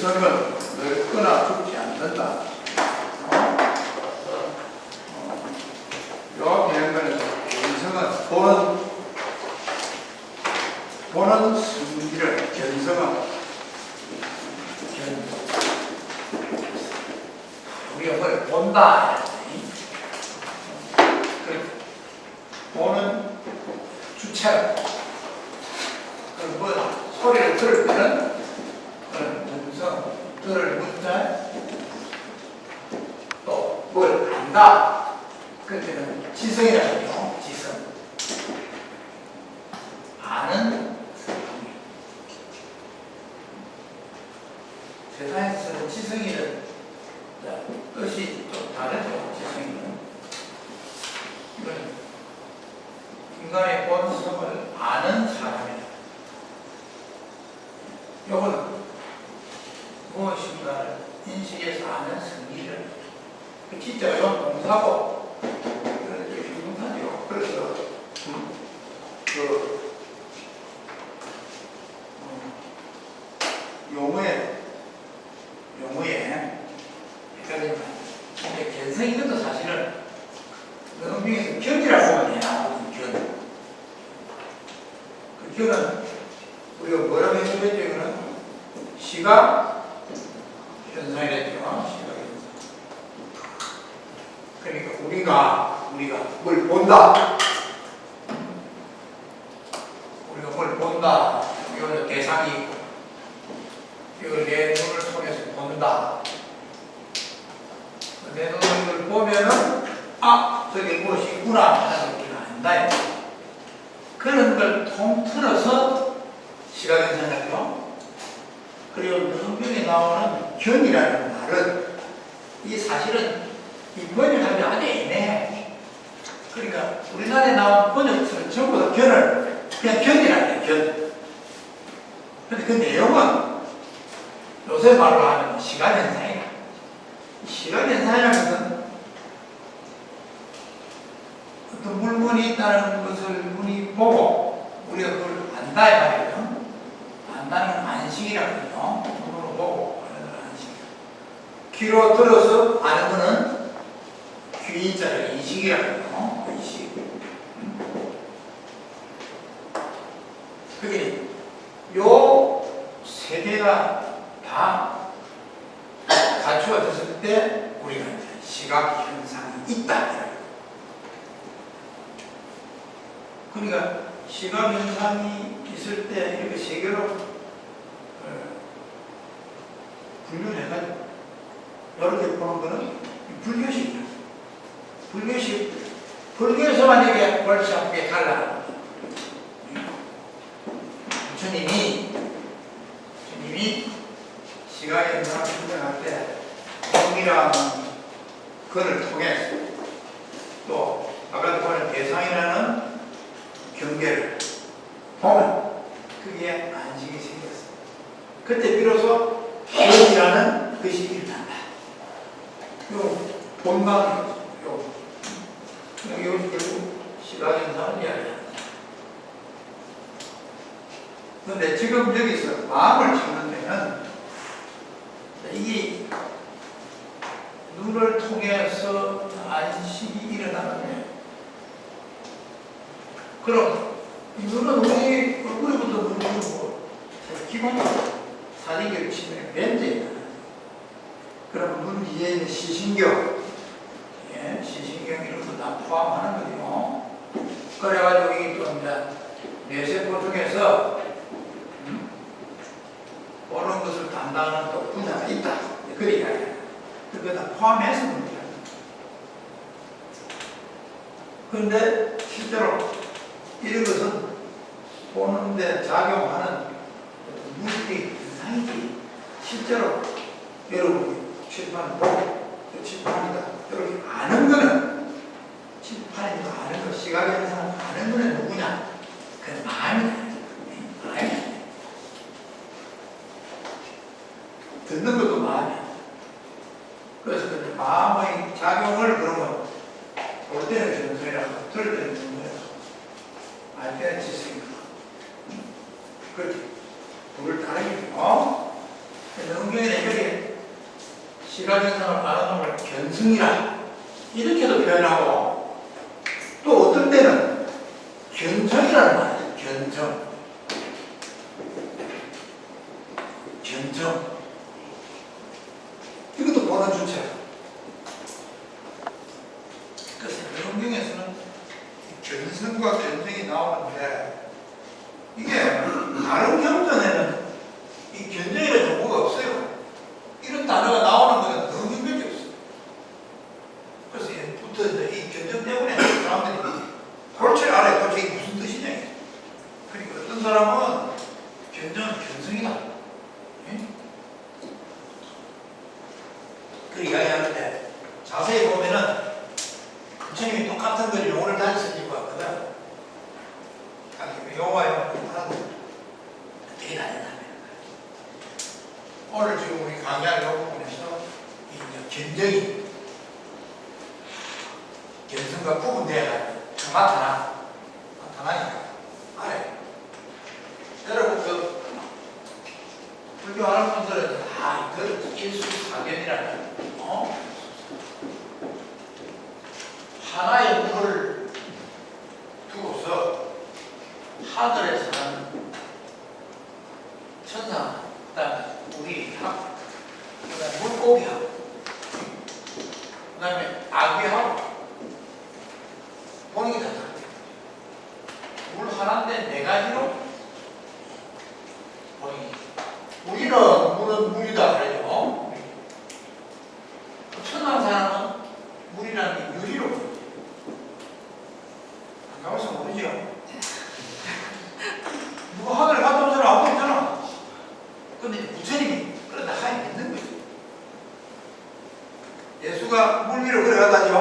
견성은 늙거나 죽지 않는다. 요 되는 거는 견성은 보는 승리를 견성은 우리가 뭘 본다. 보는 주체로 뭐 소리를 들을 때는 음성, 들을 문자 또 뭘 안다. 그럴 때는 지성이라고요. 지성. 아는 세상에서 지성이는 뜻이 좀 다르죠. 지성이는 이건 인간의 본성을 아는 사람이다. 요거는 무엇인가를 인식해서 아는 승리를 진짜 이건 동사고 이게 비동사죠. 그래서 용어에 헷갈리면 근데 견성 이것도 사실은 음중에서 견이라고 하네요. 그 견은 우리가 뭐라고 했었죠? 이거는 시각 현상이랬죠. 시각 현상. 그러니까 우리가 뭘 본다. 우리가 뭘 본다. 이거는 대상이 있고 이걸 내 눈을 통해서 본다. 내 눈을 보면은 저게 무엇이 있구나 하는 걸 우리가 안다. 그런 걸 통틀어서 시각현상이죠. 그리고 능병에 나오는 견이라는 말은 이 사실은 이 번역하기 아주 애매해. 그러니까 우리나라에 나온 번역처럼 전부 다 견을 그냥 견이라고 해요. 견. 근데 그 내용은 요새 말로 하면 시각현상이야. 시각현상이라는 것은 어떤 물건이 있다는 것을 눈이 보고 우리가 그걸 안다 이 말이에요. 안다는 건 안식이라거든요. 눈으로 보고 아는 건 안식. 귀로 들어서 아는 거는 귀자를 인식이라거든요. 인식. 그게 요 세 개가 다 갖추어졌을 때 우리가 이제 시각 현상이 있다. 그러니까 시각 현상이 있을 때 이렇게 세 개로 분류를 해가지고 이렇게 보는 거는 불교식이에요. 불교에서만 이게 골치 아프게 갈라. 주님이 시각 현상을 분석할 때 공이라는 글을 통해서 또 아까도 보는 대상이라는 경계를 보면 그게 안식이 생겼어. 그때 비로소 견이라는 것이 일어난다. 요 본방이죠. 이것이 결국 시각현상을 이야기한다. 그런데 지금 여기서 마음을 찾는 데는 이게 눈을 통해서 안식이 일어나는데 그럼 이 눈은 우리 얼굴에부터 눈이고 기본적으로 사진기를 치면 렌즈에 그럼 눈 뒤에 있는 시신경 시신경 이런 거 다 포함하는 거죠. 그래가지고 이게 또 이제 뇌세포 중에서 보는 것을 담당하는 또 분야가 있다. 그 이야기야. 그거 다 포함해서 문제야. 그런데 실제로 이런 것은 보는데 작용하는 물리 현상이지. 실제로 여러분이 칠판을 보고 칠판이다. 이렇게 아는 거는 칠판이다. 아는 거, 시각현상을 아는 거는 누구냐? 그 마음이다. 마음이다. 듣는 것도 마음이야. 그래서 그 마음의 작용을 그러면 볼 때는 정성이라고, 들을 때는 정성이라고, 알 때는 지성이라고. 그렇지. 불을 다르게, 성경에는 이렇게 시각현상을 알아놓을 견성이라 이렇게도 표현하고 또 어떤 때는 견성이라는 말이에요. 견성. 견성. 이것도 보는 주체야. 그래서 성경에서는 견성과 견성이 나오는데 이게 다른 경전에는 이 견성이라는 정보가 없어요. 이런 단어가 나오는 것은 너무 힘들게 없어요. 그래서 붙어 이 견성 때문에 사람들이 골치를 알아요. 도대체 이게 무슨 뜻이냐. 그리고 어떤 사람은 견성은 견성이다. 그 이야기하는데 자세히 보면은 부처님이 똑같은 걸 용어를 다시 쓰신 것 같거든. 용어와 용어는 되게 다르다는 오늘 지금 우리 강의할 이 부분에서 견성이 견성과 구분되어야 나타나니까 알아요. 여러분 그 불교하는 분들은 다 이걸 일수사견이라는 하나의 물을 두고서 하늘에 사는 천사, 그다음에 우리 그다음에 물고기하고, 그다음에 아귀하고 보는 게 다 다르대요. 물 하나인데 네 가지로 보이니. 물은 물이다 그래요. 천상 사람은 물이라는 게 유리로 보여요. 안 가봐서 모르죠. 누가 하늘을 갔다 온 사람 아무도 없잖아. 근데 부처님이 그러다 하에 있는 거죠. 예수가 물 위로 걸어가다죠.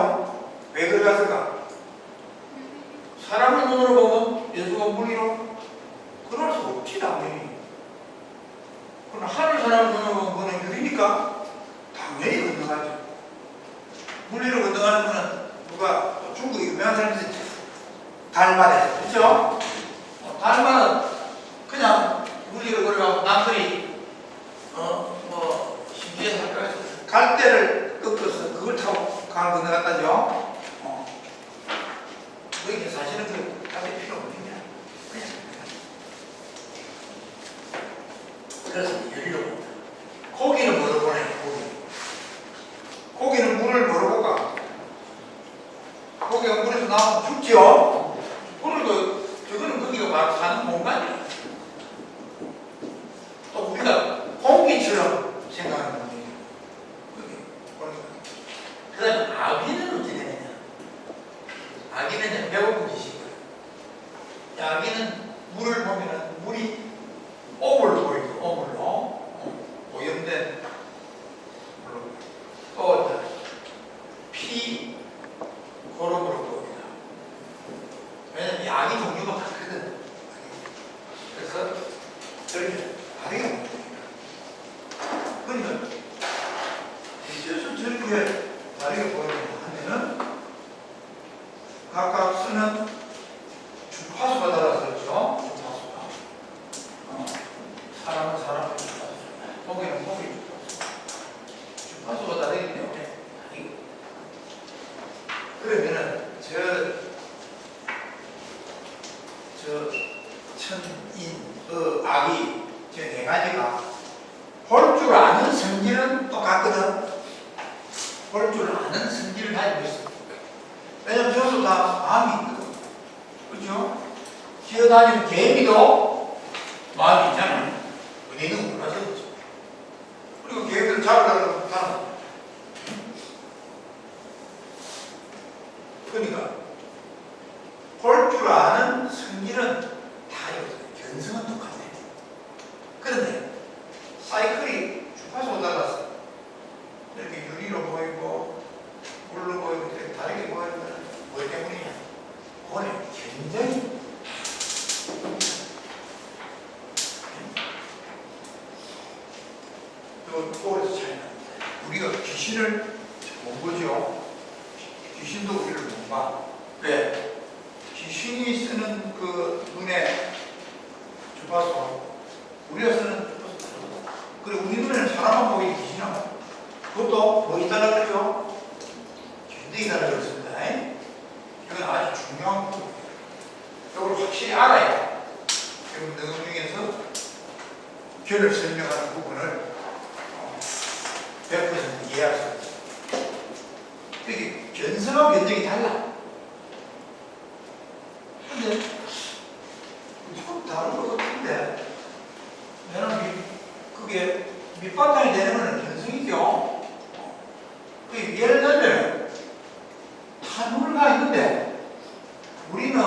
왜 걸어갔을까? 사람의 눈으로 보면 예수가 물 위로 걸어갈 수 없지 당연히. 그러나 하늘 사람의 눈으로 보면 그거는 유리니까 당연히 건너가죠. 물 위로 건너가는 거는 누가 중국에 유명한 사람이 있었죠. 달마다, 그렇죠? 달마는 그냥 물 위로 걸어가고 남들이 심지어 할까요? 갈대를 꺾어서 그걸 타고 강을 건너갔다죠. 그게 사실은 그 갈대 필요 없는 게 그냥. 그래서 유리로 봅니다. 고기는 뭐로 보내요? 고기는 물을 뭐로 볼까? 고기가 물에서 나오면 죽지요? 오늘도 저거는 거기가 바로 사는 공간이에요. 또 우리가 공기처럼 생각하는 거예요. 그 다음에 아기는 어떻게 되느냐? 아기는 배고픈 짓이고요. 아기는 물을 보면은 물이 오물로 보이죠. 오물로. 오염된 물로. 또 피 고름으로 보입니다. 왜냐면 이 아기 종류가 많거든. 그래서 저렇게 다르게 보입니다. 그러니까 저렇게 다르게 보이면은 각각 쓰는 주파수가 달라서 그렇죠. 주파수가. 사람은 사람의 주파수, 고기는 고기 주파수. 주파수가 다르기 때문에 그러면은 악이 저 네 가지가 볼 줄 아는 성질은 똑같거든. 볼 줄 아는 성질을 가지고 있어. 왜냐면 저도 다 마음이 있거든. 그렇죠? 기어다니는 개미도 마음이 있잖아요. 은혜는 몰라서 그렇죠. 그리고 개미들 잡으려고 하는. 그러니까 볼 줄 아는 성질은 다 있어요. 견성은 똑같아요. 그런데 사이클이 주파수가 달라서 이렇게 유리로 보이고 물로 보이고 이렇게 다르게 보이는 건 뭐 때문이냐? 그거는 굉장히 그거에서 차이 납니다. 우리가 귀신을 못 보죠. 귀신도 우리를 못 봐. 왜? 귀신이 쓰는 그 눈의 주파수, 우리가 쓰는 주파수, 그 그래 우리 눈에는 사람만 보이는 귀신이나 그것도 보이다라 그러죠. 견적이다라 그랬습니다. 이건 아주 중요한 부분. 이걸 확실히 알아야 여러분 내용 중에서 결을 설명하는 부분을 100% 이해할 수 있어요. 이게 견성하고 견적이 달라. 근데 좀 다른 것 같은데 왜냐면 그게 밑바탕이 되는 거는 견성이죠. 예를 들면 탄물가 있는데 우리는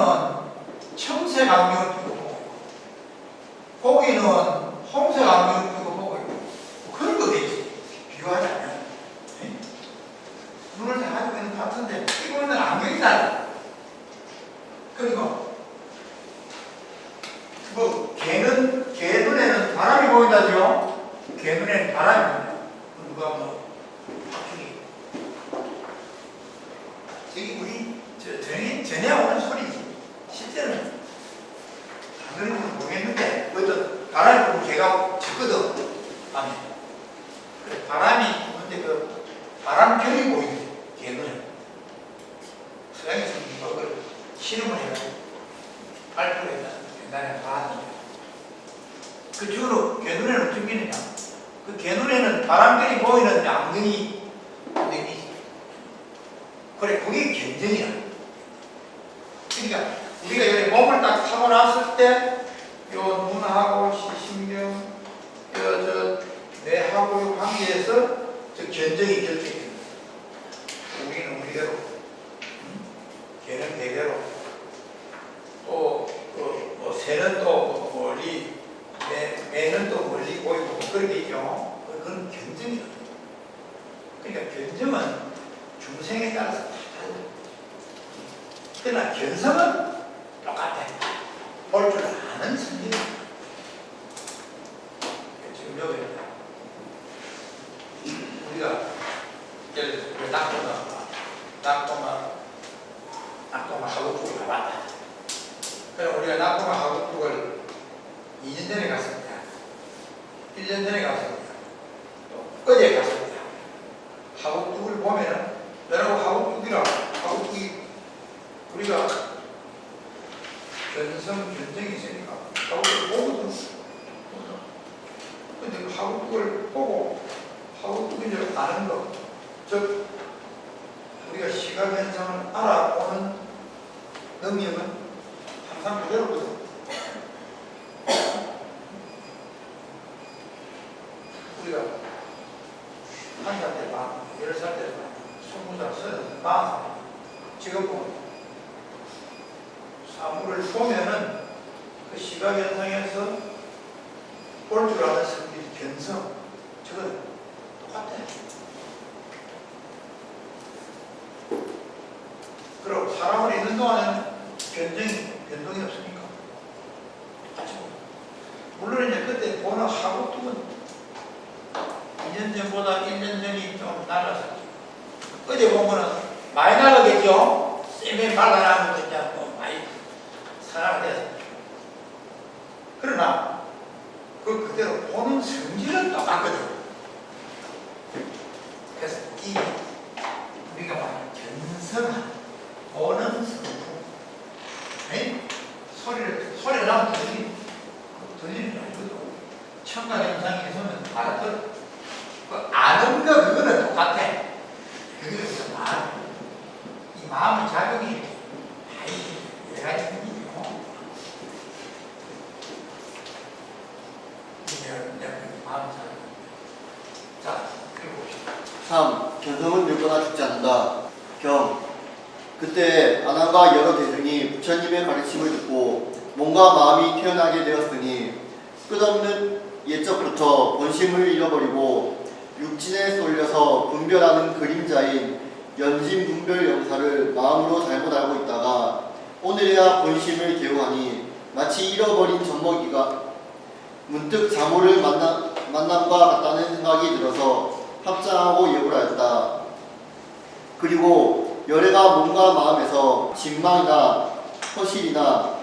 청색 안경을 끼고 보고 고기는 홍색 안경을 끼고 보고 있고 그런 거겠지. 비교하자면 눈을 다 가지고 있는 같은데 끼고 있는 안경이 달라. 그리고 뭐 개 눈에는 바람이 보인다죠. 개 눈에는 바람이 보인다. 누가 뭐 확실히 저기 우리 전에 오는 소리지. 실제는 안 그런지는 모르겠는데 어떤 바람이 불면 개가 짖거든. 밤에. 그래, 바람이 부는데 그 바람결이 보이네. 개 눈에. 서양에서 그걸 실험을 해가지고 발표를 옛날에 봤는데 그쪽으로 개눈에는 어떤 게 있느냐. 그 개눈에는 바람결이 보이는 안경이 그래 그게 견적이야. 그러니까 우리가 여기 몸을 딱 타고 났을 때 요 눈하고 시신경 저 뇌하고의 관계에서 저 견적이 결정이 됩니다. 우리는 우리대로 개는 개대로 또 뭐 새는 또 멀리 매는 또 멀리 보이고 그렇게 있죠. 그건 견적이에요. 그러니까 견적은 중생에 따라서 다 달라요. 그러나 견성은 똑같아. 볼 줄 아는 성질이에요. 지금 여기 우리가 예를 들어 낙동아 하구국을 가봤다. 그럼 우리가 낙동아 하구국을 2년 전에 갔습니다. 1년 전에 갔습니다. 또 어제 갔습니다. 하구국을 보면은 여러분 하구국이 우리가 견성이 있으니까 하구국을 보거든. 근데 그 하구국을 보고 하구국인 줄 아는 것, 즉 우리가 시각 현상을 알아보는 능력은 항상 그대로거든. 우리가 1살 때 봐, 10살 때 봐, 20살, 30살, 40살 지금 보면 사물을 보면은 그 시각 현상에서 볼 줄 아는 성질, 견성, 저건 똑같아요. 그리고 사람을 있는 동안에는 변동이 없으니까 똑같이 보고. 물론 이제 그때 보는 하구뚝은 2년 전보다 1년 전이 좀 달랐었죠. 어제 본 거는 많이 나가겠죠? 쌤에 발라나는 거 있잖아. 많이 사람이 돼서. 그러나 그대로 보는 성질은 똑같거든. 그래서 이 우리가 말하는 견성한 보는 성품, 소리를 나면 들리는 게 아니거든. 청각 현상에서는 알아들어. 그 아는 거 그거는 똑같아. 그게 무슨 말? 이 마음의 작용이 여러 가지 생기죠. 자, 읽어봅시다. 3. 견성은 늙거나 죽지 않는다. 경. 그때 아난과 여러 대중이 부처님의 가르침을 듣고 몸과 마음이 태어나게 되었으니 끝없는 옛적부터 본심을 잃어버리고 육진에 쏠려서 분별하는 그림자인 연심분별 영사를 마음으로 잘못 알고 있다가 오늘에야 본심을 개호하니 마치 잃어버린 젖먹이가 문득 자모를 만남과 같다는 생각이 들어서 합장하고 예불하였다. 그리고 열애가 몸과 마음에서 진망이나 허실이나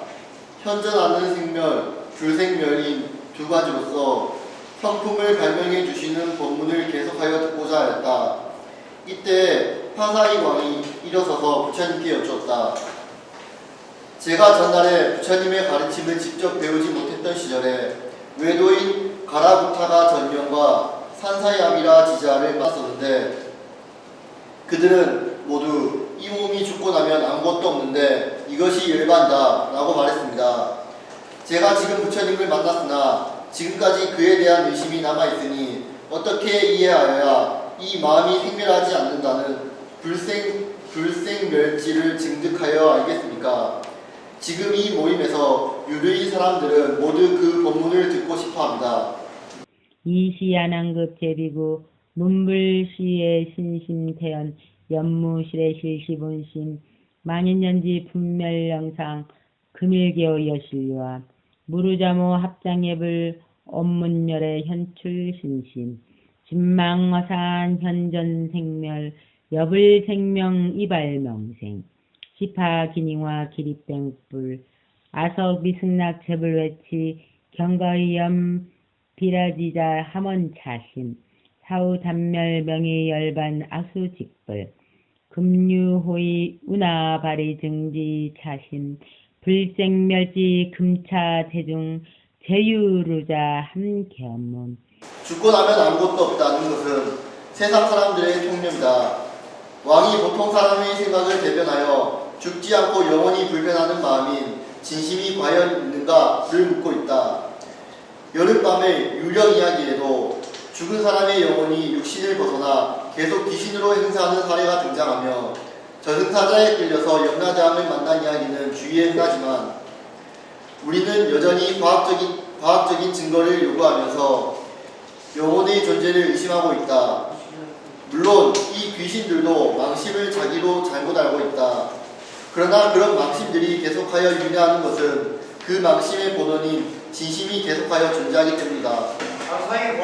현존하는 생멸, 불생멸인 두 가지로서 성품을 발명해 주시는 법문을 계속하여 듣고자 하였다. 이때 파사이 왕이 일어서서 부처님께 여쭈었다. 제가 전날에 부처님의 가르침을 직접 배우지 못했던 시절에 외도인 가라부타가 전명과 산사야미라 지자를 만났었는데 그들은 모두 이 몸이 죽고 나면 아무것도 없는데 이것이 열반다 라고 말했습니다. 제가 지금 부처님을 만났으나 지금까지 그에 대한 의심이 남아있으니 어떻게 이해하여야 이 마음이 생멸하지 않는다는 불생멸지를 증득하여 알겠습니까? 지금 이 모임에서 유르의 사람들은 모두 그 법문을 듣고 싶어합니다. 이시야난급 제비구 문불시의 신심태연 연무실의 실시본심 만인연지 분멸영상 금일개오 여실류와 무르자모 합장예불 업문열의 현출신심 진망어산 현전생멸 여불생명 이발명생 시파기닝화 기립뱅불 아석미승낙 제불외치 경거이염 비라지자 함원차심 사후단멸 명의열반 아수직불 금유호의 운하바리 증지 차심 불생멸지 금차대중 제유루자 함겸문 죽고 나면 아무것도 없다는 것은 세상 사람들의 통념이다. 왕이 보통 사람의 생각을 대변하여 죽지 않고 영원히 불변하는 마음인 진심이 과연 있는가를 묻고 있다. 여름밤의 유령 이야기에도 죽은 사람의 영혼이 육신을 벗어나 계속 귀신으로 행세하는 사례가 등장하며 저승사자에 끌려서 염라대왕을 만난 이야기는 주위에 흔하지만 우리는 여전히 과학적인 증거를 요구하면서 영혼의 존재를 의심하고 있다. 물론 이 귀신들도 망심을 자기로 잘못 알고 있다. 그러나 그런 망심들이 계속하여 유래하는 것은 그 망심의 본원인 진심이 계속하여 존재하기 때문이다. 파사이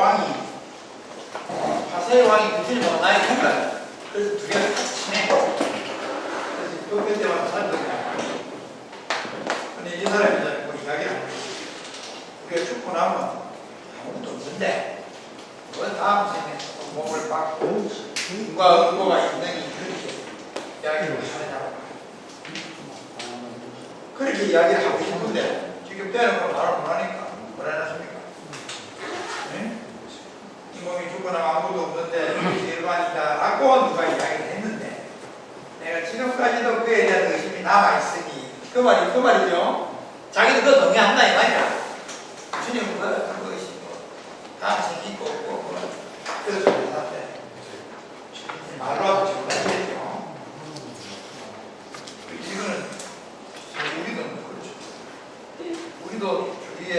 왕이 부처님하고 나의 동갑. 그래서 두 개가 친해. 그래서 또 그때만 살거든요. 근데 이 사람이 뭐 이야기를 하는 거지. 우리가 죽고 나면 아무것도 없는데 그 다음 생에 몸을 받고 인과 의무가 있는 그렇게 이야기를 하느냐고. 그렇게 이야기를 하고 싶은데 지금 대놓고 말을 못하니까 뭐라 하십니까? 네? 이 몸이 죽고 나면 아무것도 없는데 이것이 일반이다 라고 누가 이야기를 했는데 내가 지금까지도 그에 대한 의심이 남아있으니 그 말이죠. 자기도 그거 동의한다 이 말이야. 주님은 그것이 뭐 다음 생이 있고 없고 그래서 좀 못한데 말로 하고 지금 하시겠죠. 이거는 우리도 그렇죠. 우리도 주위에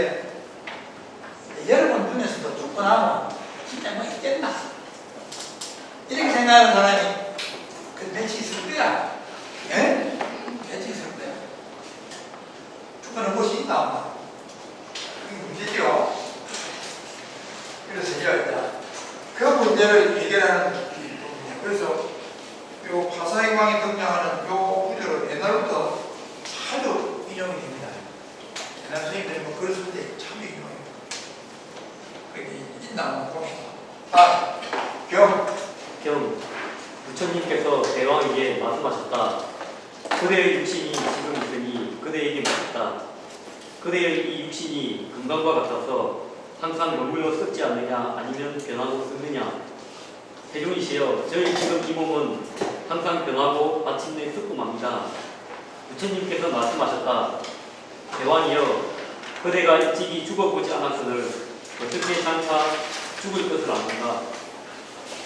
여러분 눈에서도 죽고 나면 진짜 뭐 있겠나 이렇게 생각하는 사람이 그 며칠 있을 거야. 예? 며칠 있을 거야. 죽고 나면 무엇이 있나 없나 그게 문제죠. 그래서 그 문제를 해결하는 부분이에요. 그래서 요 파사이 왕이 등장하는 요 구절은 옛날부터 하도 인용이 됩니다. 옛날 선생님들이 뭐 그랬을 때 참 인용해요. 그게 있나 한번 봅시다. 겸 부처님께서 대왕에게 말씀하셨다. 그대의 육신이 지금 있으니 그대에게 묻겠다. 그대의 이 육신이 금강과 같아서 항상 머물러 썩지 않느냐 아니면 변하고 썩느냐. 대중이시여 저희 지금 이 몸은 항상 변하고 마침내 썩고 맙니다. 부처님께서 말씀하셨다. 대왕이여 그대가 일찍이 죽어보지 않았으늘 어떻게 장차 죽을 것을 아는가.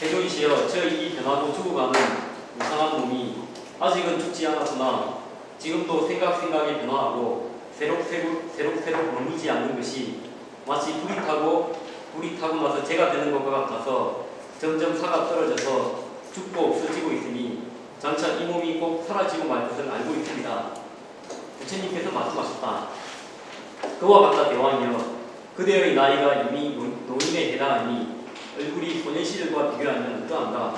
대중이시여 저희 이 변하고 죽어가는 이상한 몸이 아직은 죽지 않았으나 지금도 생각에 변화하고 새록새록 머물지 않는 것이 마치 불이 타고 나서 재가 되는 것과 같아서 점점 사가 떨어져서 죽고 없어지고 있으니 장차 이 몸이 꼭 사라지고 말 것을 알고 있습니다. 부처님께서 말씀하셨다. 그와 같다 대왕이여 그대의 나이가 이미 노인에 해당하니 얼굴이 소년시절과 비교하면 어떠한가.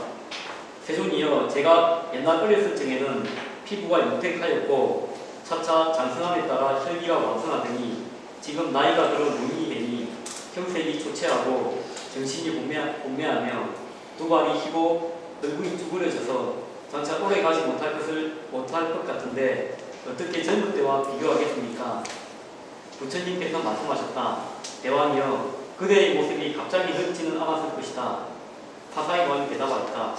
세존이여 제가 옛날 어렸을 적에는 피부가 윤택하였고 차차 장성함에 따라 혈기가 왕성하더니 지금 나이가 들어 노인이 되니 형색이 초췌하고 정신이 혼미하며 두 발이 희고 얼굴이 쭈그려져서 장차 오래 가지 못할 것 같은데 어떻게 젊을 때와 비교하겠습니까? 부처님께서 말씀하셨다. 대왕이여, 그대의 모습이 갑자기 늙지는 않았을 것이다. 파사의 왕이 대답하였다.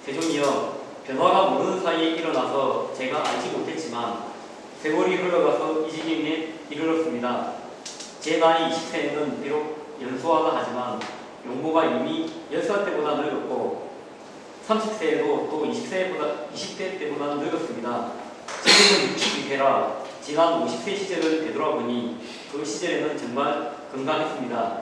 세종이여, 변화가 모르는 사이에 일어나서 제가 알지 못했지만 세월이 흘러가서 이 지경에 이르렀습니다. 제 나이 20세에는 비록 연소하다 하지만 용모가 이미 10살 때보다 늙었고 30세에도 또 20대 때보다 늙었습니다. 지금은 62세라 지난 50세 시절을 되돌아보니 그 시절에는 정말 건강했습니다.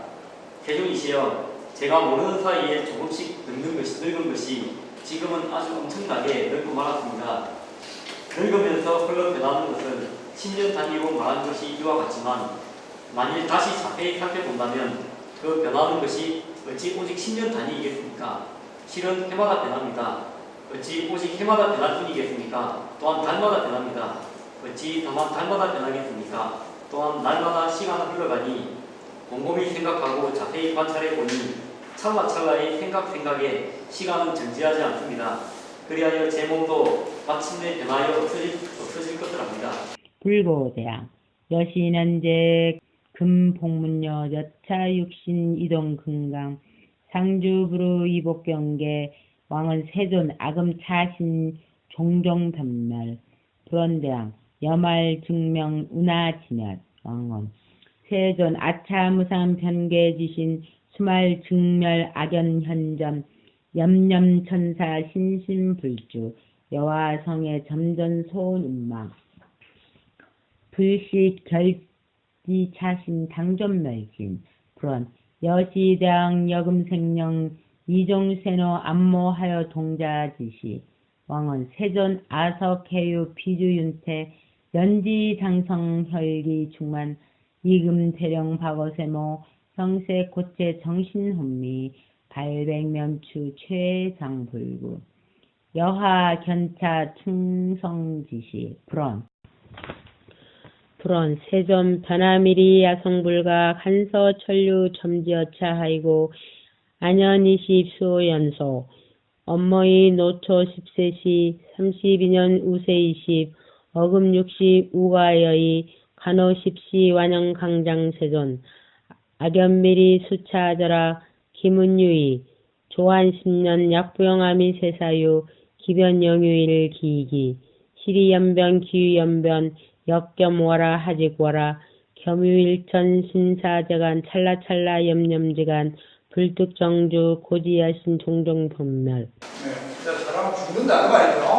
세종이시여, 제가 모르는 사이에 조금씩 늙은 것이 지금은 아주 엄청나게 늙고 말았습니다. 늙으면서 흘러 변하는 것은 10년 단위로 말한 것이 이와 같지만 만일 다시 자세히 살펴본다면 그 변하는 것이 어찌 오직 10년 단위이겠습니까? 실은 해마다 변합니다. 어찌 오직 해마다 변할 뿐이겠습니까? 또한 달마다 변합니다. 어찌 다만 달마다 변하겠습니까? 또한 날마다 시간은 흘러가니 곰곰이 생각하고 자세히 관찰해 보니 찰나찰나의 생각에 시간은 정지하지 않습니다. 그리하여 제 몸도 마침내 변하여 없어질 것들합니다. 불고대양 여신한제 금복문여 여차 육신 이동 금강 상주부루 이복경계 왕은 세존 아금 차신 종종 변멸 불원대양 여말 증명 운하지멸 왕은 세존 아차무상 변계지신 수말 증멸 악연현전 염염천사 신신불주 여화성의 점전 소운망 불식 결지차신 당존멸진 불원 여시대왕 여금생령 이종세노 안모하여 동자지시 왕은 세존 아석해유 비주윤태 연지장성 혈기 충만 이금대령 박어세모 형세 고체 정신혼미 발백면추 최장불구 여하 견차 충성지시 불원 세존 변화미리 야성불가 간서 천류 점지여차하이고 안현20수 연소 엄모이 노초 10세시 32년 우세 20 어금 60 우가여의 간호 10시 완영 강장 세존 악연미리 수차하더라 김은유이 조한 10년 약부영아미 세사유 기변영유일 기이기 시리연변 기유연변 역겸워라 하직워라 겸유일천 신사재간 찰나찰나 염염지간 불특정주 고지야신 종종변멸. 네, 사람은 죽는다 그 말이죠.